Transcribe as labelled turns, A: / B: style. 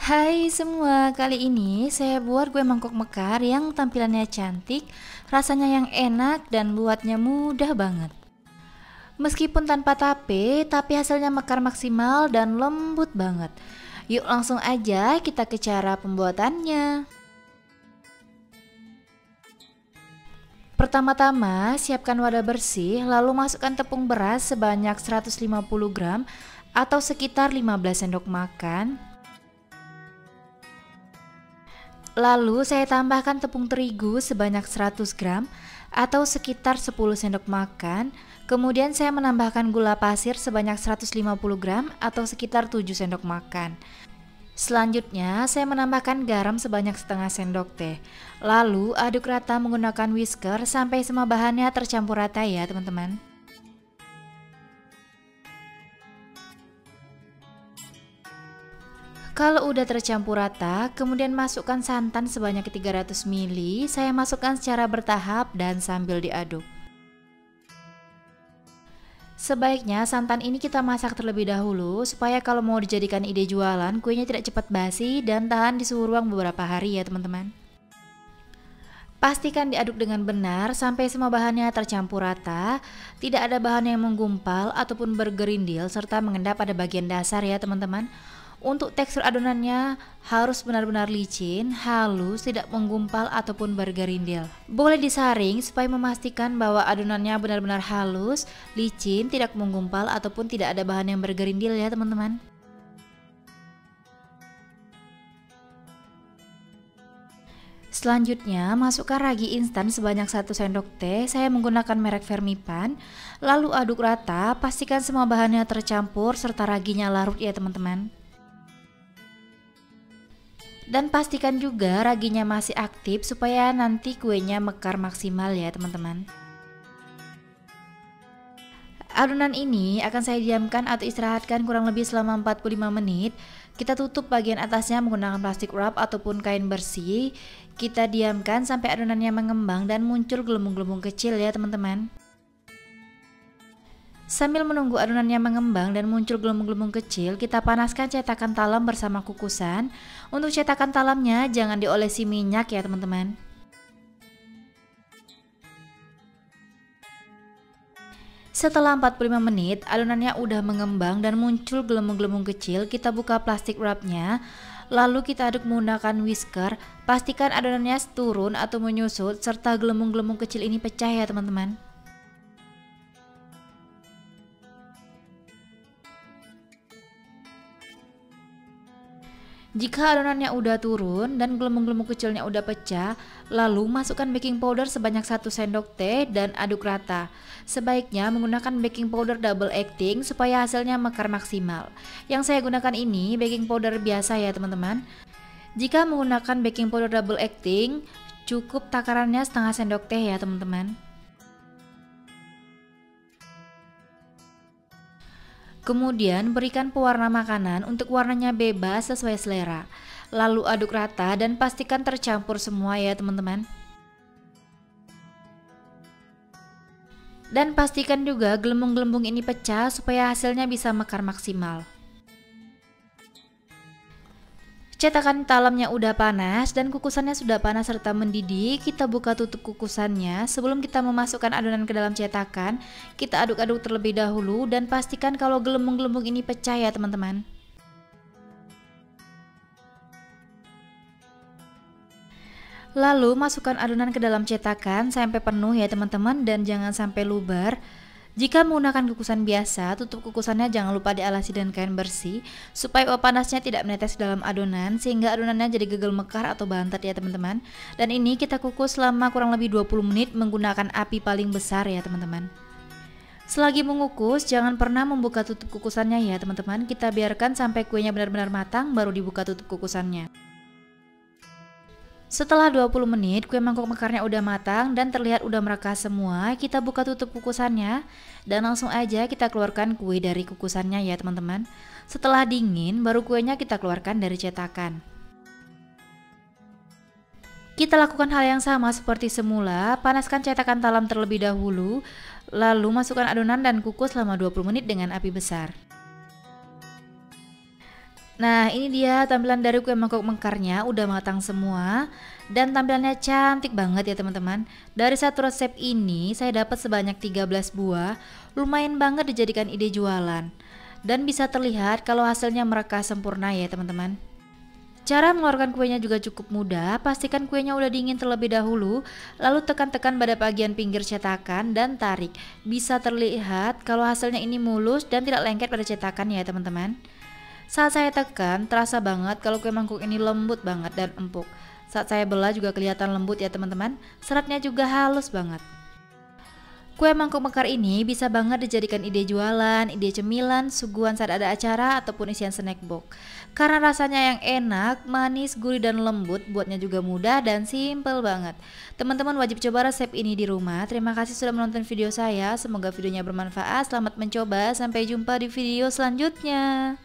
A: Hai semua, kali ini saya buat kue mangkok mekar yang tampilannya cantik, rasanya yang enak dan buatnya mudah banget. Meskipun tanpa tape, tapi hasilnya mekar maksimal dan lembut banget. Yuk langsung aja kita ke cara pembuatannya. Pertama-tama, siapkan wadah bersih, lalu masukkan tepung beras sebanyak 150 gram atau sekitar 15 sendok makan. Lalu saya tambahkan tepung terigu sebanyak 100 gram atau sekitar 10 sendok makan. Kemudian saya menambahkan gula pasir sebanyak 150 gram atau sekitar 7 sendok makan. Selanjutnya saya menambahkan garam sebanyak setengah sendok teh. Lalu aduk rata menggunakan whisker sampai semua bahannya tercampur rata ya teman-teman. Kalau udah tercampur rata, kemudian masukkan santan sebanyak 300 ml. Saya masukkan secara bertahap dan sambil diaduk. Sebaiknya santan ini kita masak terlebih dahulu supaya kalau mau dijadikan ide jualan, kuenya tidak cepat basi dan tahan di suhu ruang beberapa hari ya teman-teman. Pastikan diaduk dengan benar sampai semua bahannya tercampur rata, tidak ada bahan yang menggumpal ataupun bergerindil serta mengendap pada bagian dasar ya teman-teman. Untuk tekstur adonannya harus benar-benar licin, halus, tidak menggumpal ataupun bergerindil. Boleh disaring supaya memastikan bahwa adonannya benar-benar halus, licin, tidak menggumpal ataupun tidak ada bahan yang bergerindil ya teman-teman. Selanjutnya masukkan ragi instan sebanyak 1 sendok teh. Saya menggunakan merek Fermipan. Lalu aduk rata, pastikan semua bahannya tercampur serta raginya larut ya teman-teman. Dan pastikan juga raginya masih aktif supaya nanti kuenya mekar maksimal ya teman-teman. Adonan ini akan saya diamkan atau istirahatkan kurang lebih selama 45 menit. Kita tutup bagian atasnya menggunakan plastik wrap ataupun kain bersih. Kita diamkan sampai adonannya mengembang dan muncul gelembung-gelembung kecil ya teman-teman. Sambil menunggu adonannya mengembang dan muncul gelembung-gelembung kecil, kita panaskan cetakan talam bersama kukusan. Untuk cetakan talamnya jangan diolesi minyak ya teman-teman. Setelah 45 menit, adonannya udah mengembang dan muncul gelembung-gelembung kecil, kita buka plastik wrapnya. Lalu kita aduk menggunakan whisker, pastikan adonannya turun atau menyusut serta gelembung-gelembung kecil ini pecah ya teman-teman. Jika adonannya udah turun dan gelembung-gelembung kecilnya udah pecah, lalu masukkan baking powder sebanyak 1 sendok teh dan aduk rata. Sebaiknya menggunakan baking powder double acting supaya hasilnya mekar maksimal. Yang saya gunakan ini baking powder biasa ya teman-teman. Jika menggunakan baking powder double acting, cukup takarannya setengah sendok teh ya teman-teman. Kemudian berikan pewarna makanan untuk warnanya bebas sesuai selera. Lalu aduk rata dan pastikan tercampur semua ya teman-teman. Dan pastikan juga gelembung-gelembung ini pecah supaya hasilnya bisa mekar maksimal. Cetakan talamnya udah panas dan kukusannya sudah panas serta mendidih. Kita buka tutup kukusannya. Sebelum kita memasukkan adonan ke dalam cetakan, kita aduk-aduk terlebih dahulu dan pastikan kalau gelembung-gelembung ini pecah ya teman-teman. Lalu masukkan adonan ke dalam cetakan sampai penuh ya teman-teman dan jangan sampai luber. Jika menggunakan kukusan biasa, tutup kukusannya jangan lupa dialasi dengan kain bersih supaya uap panasnya tidak menetes dalam adonan sehingga adonannya jadi gegel mekar atau bantet ya teman-teman. Dan ini kita kukus selama kurang lebih 20 menit menggunakan api paling besar ya teman-teman. Selagi mengukus, jangan pernah membuka tutup kukusannya ya teman-teman. Kita biarkan sampai kuenya benar-benar matang baru dibuka tutup kukusannya. Setelah 20 menit, kue mangkok mekarnya udah matang dan terlihat udah mereka semua. Kita buka tutup kukusannya dan langsung aja kita keluarkan kue dari kukusannya ya teman-teman. Setelah dingin, baru kuenya kita keluarkan dari cetakan. Kita lakukan hal yang sama seperti semula, panaskan cetakan talam terlebih dahulu, lalu masukkan adonan dan kukus selama 20 menit dengan api besar. Nah, ini dia tampilan dari kue mangkok mekarnya, udah matang semua dan tampilannya cantik banget ya teman-teman. Dari satu resep ini saya dapat sebanyak 13 buah, lumayan banget dijadikan ide jualan. Dan bisa terlihat kalau hasilnya mereka sempurna ya teman-teman. Cara mengeluarkan kuenya juga cukup mudah, pastikan kuenya udah dingin terlebih dahulu, lalu tekan-tekan pada bagian pinggir cetakan dan tarik. Bisa terlihat kalau hasilnya ini mulus dan tidak lengket pada cetakan ya teman-teman. Saat saya tekan, terasa banget kalau kue mangkuk ini lembut banget dan empuk. Saat saya belah juga kelihatan lembut ya teman-teman, seratnya juga halus banget. Kue mangkuk mekar ini bisa banget dijadikan ide jualan, ide cemilan, suguhan saat ada acara, ataupun isian snack box. Karena rasanya yang enak, manis, gurih, dan lembut, buatnya juga mudah dan simple banget. Teman-teman wajib coba resep ini di rumah. Terima kasih sudah menonton video saya, semoga videonya bermanfaat. Selamat mencoba, sampai jumpa di video selanjutnya.